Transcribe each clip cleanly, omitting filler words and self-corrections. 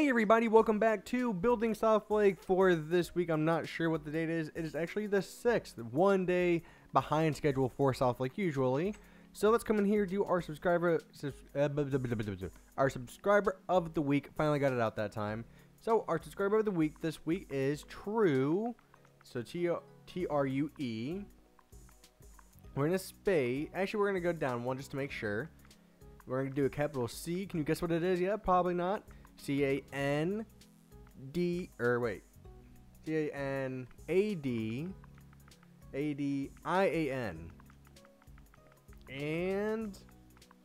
Hey everybody, welcome back to Building SouthLake for this week. I'm not sure what the date is. It is actually the 6th, one day behind schedule for SouthLake usually. So let's come in here, do our subscriber of the week. Finally got it out that time. So our subscriber of the week this week is True. So T-R-U-E. We're in a space. Actually, we're going to go down one just to make sure. We're going to do a capital C. Can you guess what it is? Yeah, probably not. C-A-N-D, C-A-N-A-D, A-D-I-A-N. And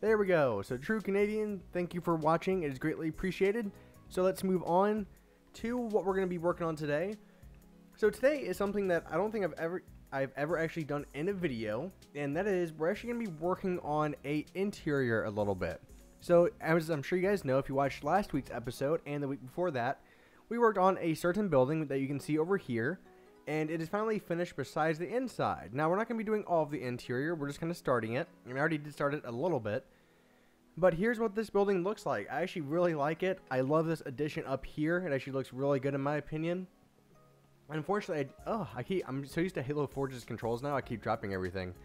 there we go. So True Canadian, thank you for watching. It is greatly appreciated. So let's move on to what we're going to be working on today. So today is something that I don't think I've ever actually done in a video, and that is we're actually going to be working on a interior a little bit. So, as I'm sure you guys know, if you watched last week's episode and the week before that, we worked on a certain building that you can see over here, and it is finally finished besides the inside. Now, we're not going to be doing all of the interior, we're just kind of starting it, and I already did start it a little bit. But here's what this building looks like. I actually really like it. I love this addition up here. It actually looks really good in my opinion. Unfortunately, I'm so used to Halo Forge's controls now, I keep dropping everything.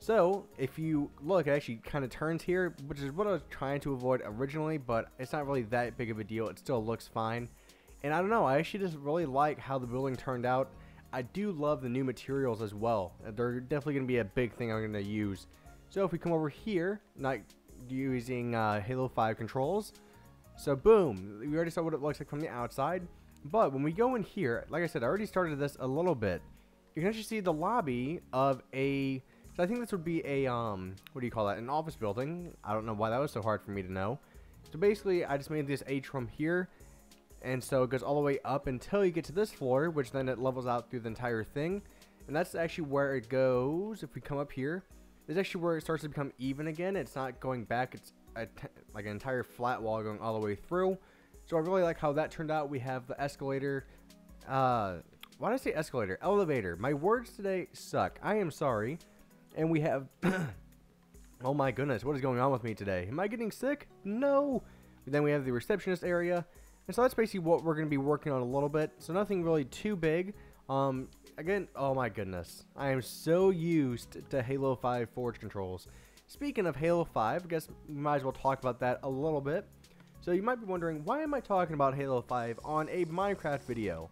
So, if you look, it actually kind of turns here, which is what I was trying to avoid originally, but it's not really that big of a deal. It still looks fine. And I don't know, I actually just really like how the building turned out. I do love the new materials as well. They're definitely going to be a big thing I'm going to use. So, if we come over here, not using Halo 5 controls. So, boom. We already saw what it looks like from the outside. But when we go in here, like I said, I already started this a little bit. You can actually see the lobby of a... So I think this would be a, what do you call that? An office building. I don't know why that was so hard for me to know. So basically, I just made this H from here. And so it goes all the way up until you get to this floor, which then it levels out through the entire thing. And that's actually where it goes. If we come up here, this is actually where it starts to become even again. It's not going back. It's like an entire flat wall going all the way through. So I really like how that turned out. We have the escalator. Why did I say escalator? Elevator. My words today suck. I am sorry. And we have, oh my goodness, what is going on with me today? Am I getting sick? No. But then we have the receptionist area. And so that's basically what we're going to be working on a little bit. So nothing really too big. Again, oh my goodness. I am so used to Halo 5 Forge controls. Speaking of Halo 5, I guess we might as well talk about that a little bit. So you might be wondering, why am I talking about Halo 5 on a Minecraft video?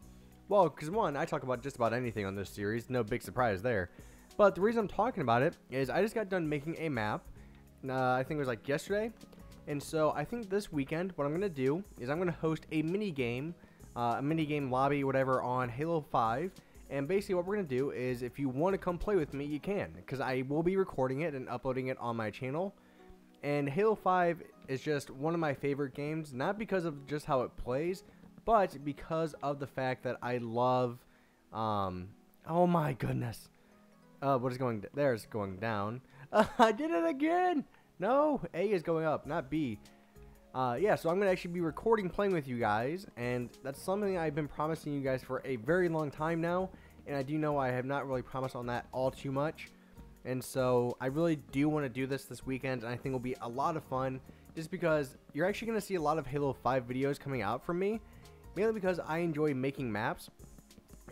Well, because one, I talk about just about anything on this series. No big surprise there. But the reason I'm talking about it is I just got done making a map. I think it was like yesterday. And so I think this weekend what I'm going to do is I'm going to host a mini game lobby, whatever, on Halo 5. And basically what we're going to do is if you want to come play with me, you can. Because I will be recording it and uploading it on my channel. And Halo 5 is just one of my favorite games. Not because of just how it plays, but because of the fact that I love... oh my goodness. What is going there is going down. I did it again. No, A is going up, not B. Yeah, so I'm gonna actually be recording playing with you guys, and that's something I've been promising you guys for a very long time now, and I do know I have not really promised on that all too much. And so I really do want to do this weekend, and I think it'll be a lot of fun just because you're actually going to see a lot of Halo 5 videos coming out from me, mainly because I enjoy making maps.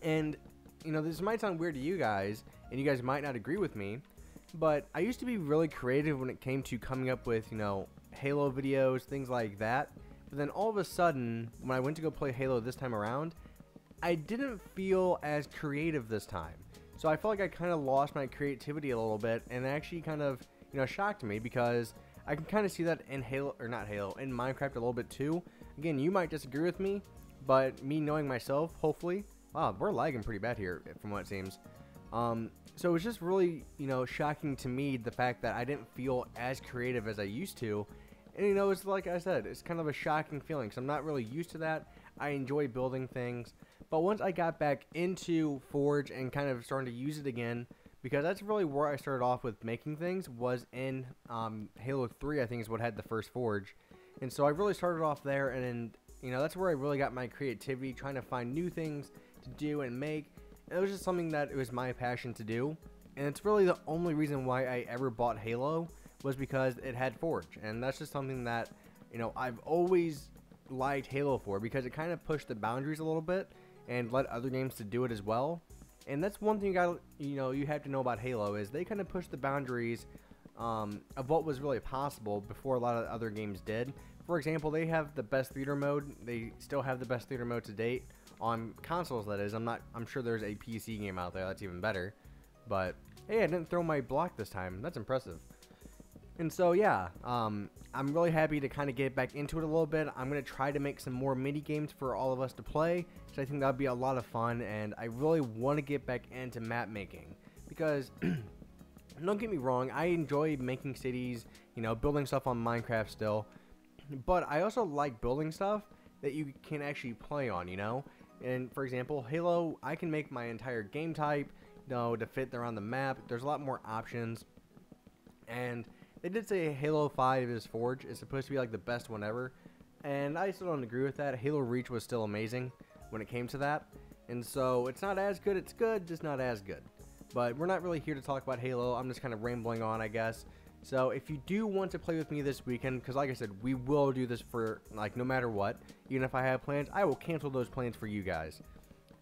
And you know, this might sound weird to you guys, and you guys might not agree with me, but I used to be really creative when it came to coming up with, you know, Halo videos, things like that. But then all of a sudden, when I went to go play Halo this time around, I didn't feel as creative this time. So I felt like I kind of lost my creativity a little bit, and it actually kind of, you know, shocked me because I can kind of see that in Halo, or not Halo, in Minecraft a little bit too. Again, you might disagree with me, but me knowing myself, hopefully... Wow, we're lagging pretty bad here, from what it seems. So it's just really, you know, shocking to me the fact that I didn't feel as creative as I used to. And, you know, it's like I said, it's kind of a shocking feeling, because I'm not really used to that. I enjoy building things. But once I got back into Forge and kind of starting to use it again, because that's really where I started off with making things, was in Halo 3, I think is what had the first Forge. And so I really started off there, and you know, that's where I really got my creativity, trying to find new things to do and make. And it was just something that it was my passion to do. And it's really the only reason why I ever bought Halo, was because it had Forge. And that's just something that, you know, I've always liked Halo for, because it kind of pushed the boundaries a little bit and let other games to do it as well. And that's one thing you have to know about Halo, is they kind of pushed the boundaries of what was really possible before a lot of other games did. For example, they have the best theater mode. They still have the best theater mode to date on consoles, that is. I'm sure there's a PC game out there that's even better. But hey, I didn't throw my block this time. That's impressive. And so yeah, I'm really happy to kind of get back into it a little bit. I'm going to try to make some more mini games for all of us to play, because I think that would be a lot of fun, and I really want to get back into map making, because don't get me wrong, I enjoy making cities, building stuff on Minecraft still, but I also like building stuff that you can actually play on, and for example, Halo, I can make my entire game type, to fit around the map. There's a lot more options, and they did say Halo 5's Forge is supposed to be like the best one ever, and I still don't agree with that. Halo Reach was still amazing when it came to that, and so it's not as good. It's good, just not as good. But we're not really here to talk about Halo. I'm just kind of rambling on, I guess. So if you do want to play with me this weekend, because like I said, we will do this for no matter what. Even if I have plans, I will cancel those plans for you guys.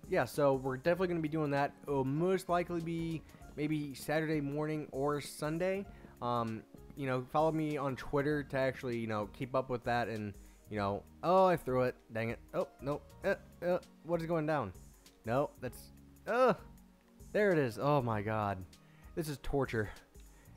Yeah, so we're definitely going to be doing that. It will most likely be maybe Saturday morning or Sunday. Follow me on Twitter to actually, keep up with that, and, oh, I threw it. Dang it. Oh, no. What is going down? No, that's, there it is. Oh my god. This is torture.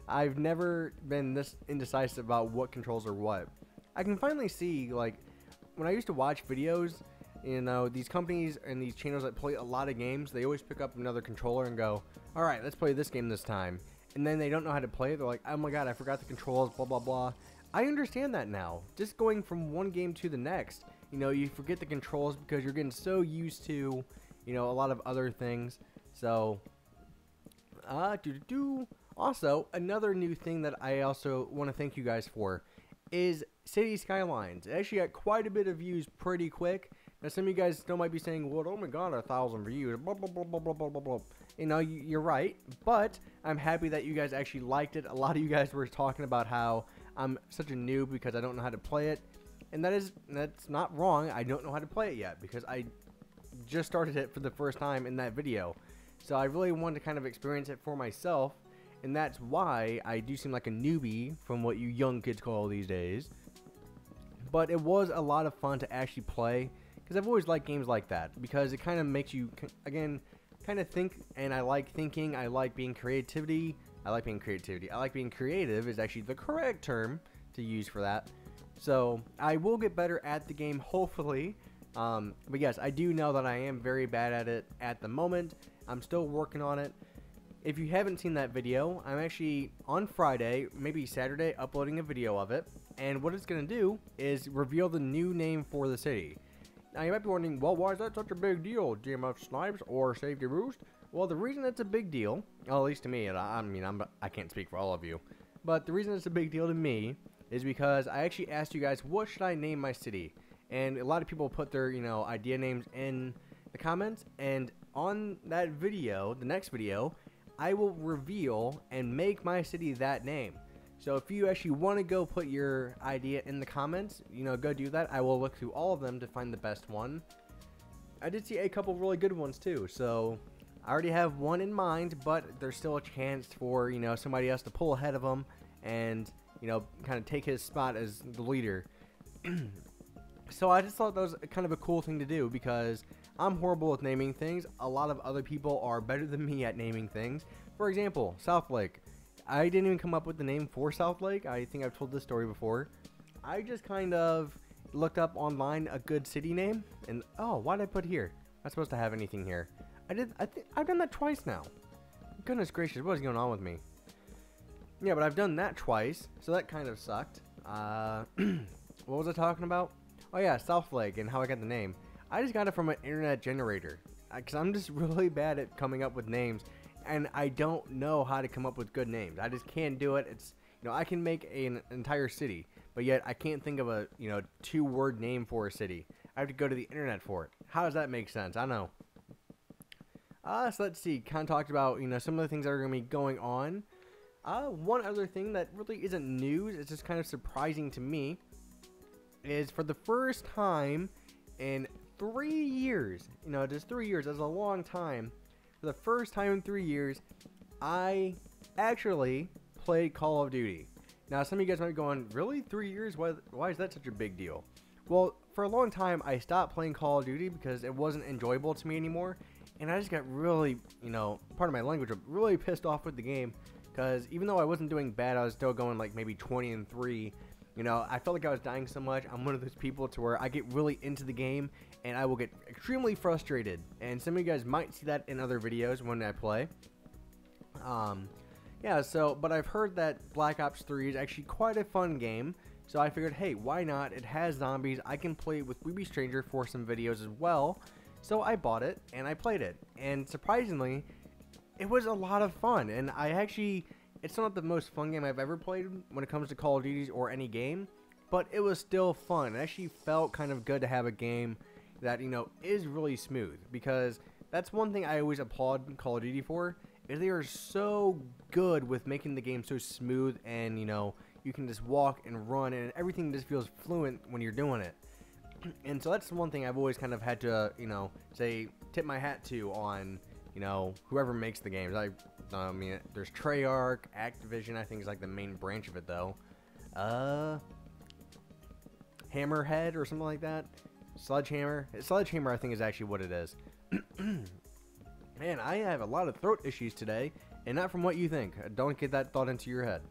I've never been this indecisive about what controls are what. I can finally see, when I used to watch videos, these companies and these channels that play a lot of games, they always pick up another controller and go, alright, let's play this game this time. And then they don't know how to play it. They're like, oh my god, I forgot the controls, blah, blah, blah. I understand that now. Just going from one game to the next, you forget the controls because you're getting so used to, a lot of other things. So, also, another new thing that I also want to thank you guys for is City Skylines. It actually got quite a bit of views pretty quick. Now, some of you guys still might be saying, well, oh my god, 1,000 views, blah, blah, blah, blah, blah, blah, blah, blah. You're right, but I'm happy that you guys actually liked it. A lot of you guys were talking about how I'm such a noob because I don't know how to play it, and that's not wrong. I don't know how to play it yet because I just started it for the first time in that video. So I really wanted to kind of experience it for myself, and that's why I do seem like a newbie from what you young kids call these days. But it was a lot of fun to actually play, because I've always liked games like that, because it kind of makes you, again, kind of think, and I like thinking. I like being creative is actually the correct term to use for that. So I will get better at the game, hopefully. But yes, I do know that I am very bad at it at the moment. I'm still working on it. If you haven't seen that video, I'm actually on Friday, maybe Saturday, uploading a video of it. And what it's going to do is reveal the new name for the city. Now you might be wondering, well, why is that such a big deal, GMF Snipes or Safety Roost? Well, the reason it's a big deal, well, at least to me, I can't speak for all of you, but the reason it's a big deal to me is because I actually asked you guys, what should I name my city? And a lot of people put their, idea names in the comments, and on that video, the next video, I will reveal and make my city that name. So if you actually want to go put your idea in the comments, go do that. I will look through all of them to find the best one. I did see a couple really good ones too, so I already have one in mind, but there's still a chance for, somebody else to pull ahead of them and, kind of take his spot as the leader. So I just thought that was kind of a cool thing to do, because I'm horrible with naming things. A lot of other people are better than me at naming things. For example, SouthLake. I didn't even come up with the name for SouthLake. I think I've told this story before. I just kind of looked up online a good city name, and oh, why did I put here? I'm not supposed to have anything here. I've done that twice now. Goodness gracious, what is going on with me? Yeah, but I've done that twice, so that kind of sucked. What was I talking about? Oh yeah, SouthLake and how I got the name. I just got it from an internet generator, because I'm just really bad at coming up with names. And I don't know how to come up with good names. I just can't do it. It's, I can make an entire city, but yet I can't think of a, 2-word name for a city. I have to go to the internet for it. How does that make sense? I don't know. So let's see. Kind of talked about, some of the things that are going to be going on. One other thing that really isn't news, it's just kind of surprising to me, is for the first time in 3 years, you know, just 3 years, that's a long time. For the first time in 3 years, I actually played Call of Duty. Now, some of you guys might be going, really? 3 years? Why is that such a big deal? Well, for a long time, I stopped playing Call of Duty because it wasn't enjoyable to me anymore. And I just got really, you know, pardon my language, but really pissed off with the game. Because even though I wasn't doing bad, I was still going like maybe 20-3. You know, I felt like I was dying so much. I'm one of those people to where I get really into the game and I will get extremely frustrated. And some of you guys might see that in other videos when I play. Yeah, so, but I've heard that Black Ops 3 is actually quite a fun game. So I figured, hey, why not? It has zombies. I can play it with Weeby Stranger for some videos as well. So I bought it and I played it. And surprisingly, it was a lot of fun. And I actually, it's not the most fun game I've ever played when it comes to Call of Duty or any game. But it was still fun. It actually felt kind of good to have a game that, you know, is really smooth. Because that's one thing I always applaud Call of Duty for. Is they are so good with making the game so smooth and, you know, you can just walk and run and everything just feels fluent when you're doing it. And so that's one thing I've always kind of had to, you know, say, tip my hat to on, you know, whoever makes the games. I mean, there's Treyarch, Activision, I think is like the main branch of it though. Hammerhead or something like that. Sledgehammer, I think is actually what it is. Man, I have a lot of throat issues today, and not from what you think. Don't get that thought into your head.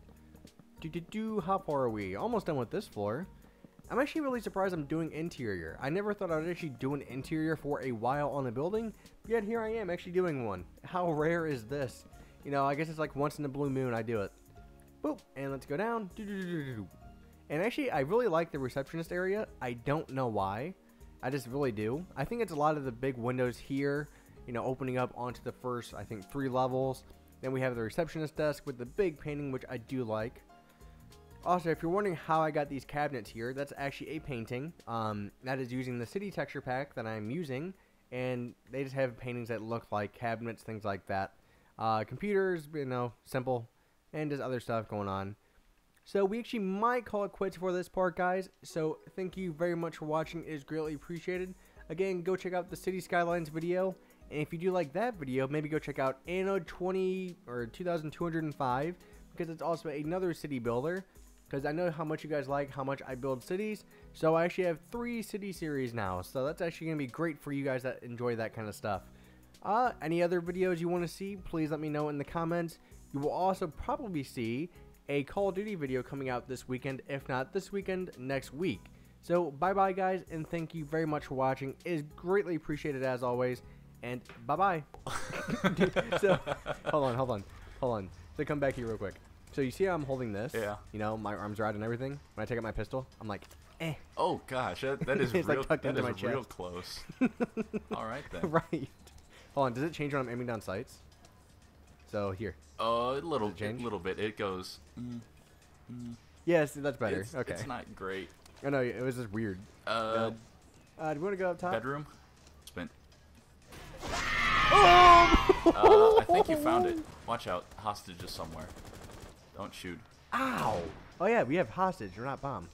How far are we? Almost done with this floor. I'm actually really surprised I'm doing interior. I never thought I would actually do an interior for a while on a building, yet here I am actually doing one. How rare is this? You know, I guess it's like once in a blue moon I do it. Boop, and let's go down. And actually, I really like the receptionist area. I don't know why. I just really do. I think it's a lot of the big windows here, you know, opening up onto the first, I think, 3 levels. Then we have the receptionist desk with the big painting, which I do like. Also, if you're wondering how I got these cabinets here, that's actually a painting. That is using the city texture pack that I'm using. And they just have paintings that look like cabinets, things like that. Computers, you know, simple. And just other stuff going on. So we actually might call it quits for this part, guys. So thank you very much for watching. It is greatly appreciated. Again, go check out the City Skylines video. And if you do like that video, maybe go check out Anno 2205, because it's also another city builder. Because I know how much you guys like how much I build cities. So I actually have 3 city series now. So that's actually going to be great for you guys that enjoy that kind of stuff. Any other videos you want to see, please let me know in the comments. You will also probably see a Call of Duty video coming out this weekend. If not this weekend, next week. So bye bye guys, and thank you very much for watching. It is greatly appreciated as always. And bye-bye. So, hold on. So come back here real quick. So you see how I'm holding this? Yeah. You know, my arms are out and everything. When I take out my pistol, I'm like, eh. Oh gosh, that is real. Like tucked into my chest. Real close. All right then. Right. Hold on. Does it change when I'm aiming down sights? So here. A little bit. It goes. Yes, that's better. Okay. It's not great. I know it was just weird. Do you want to go up top? Bedroom. Spent. Oh! I think you found it. Watch out. Hostages somewhere. Don't shoot. Ow! Oh yeah, we have hostage. We're not bomb.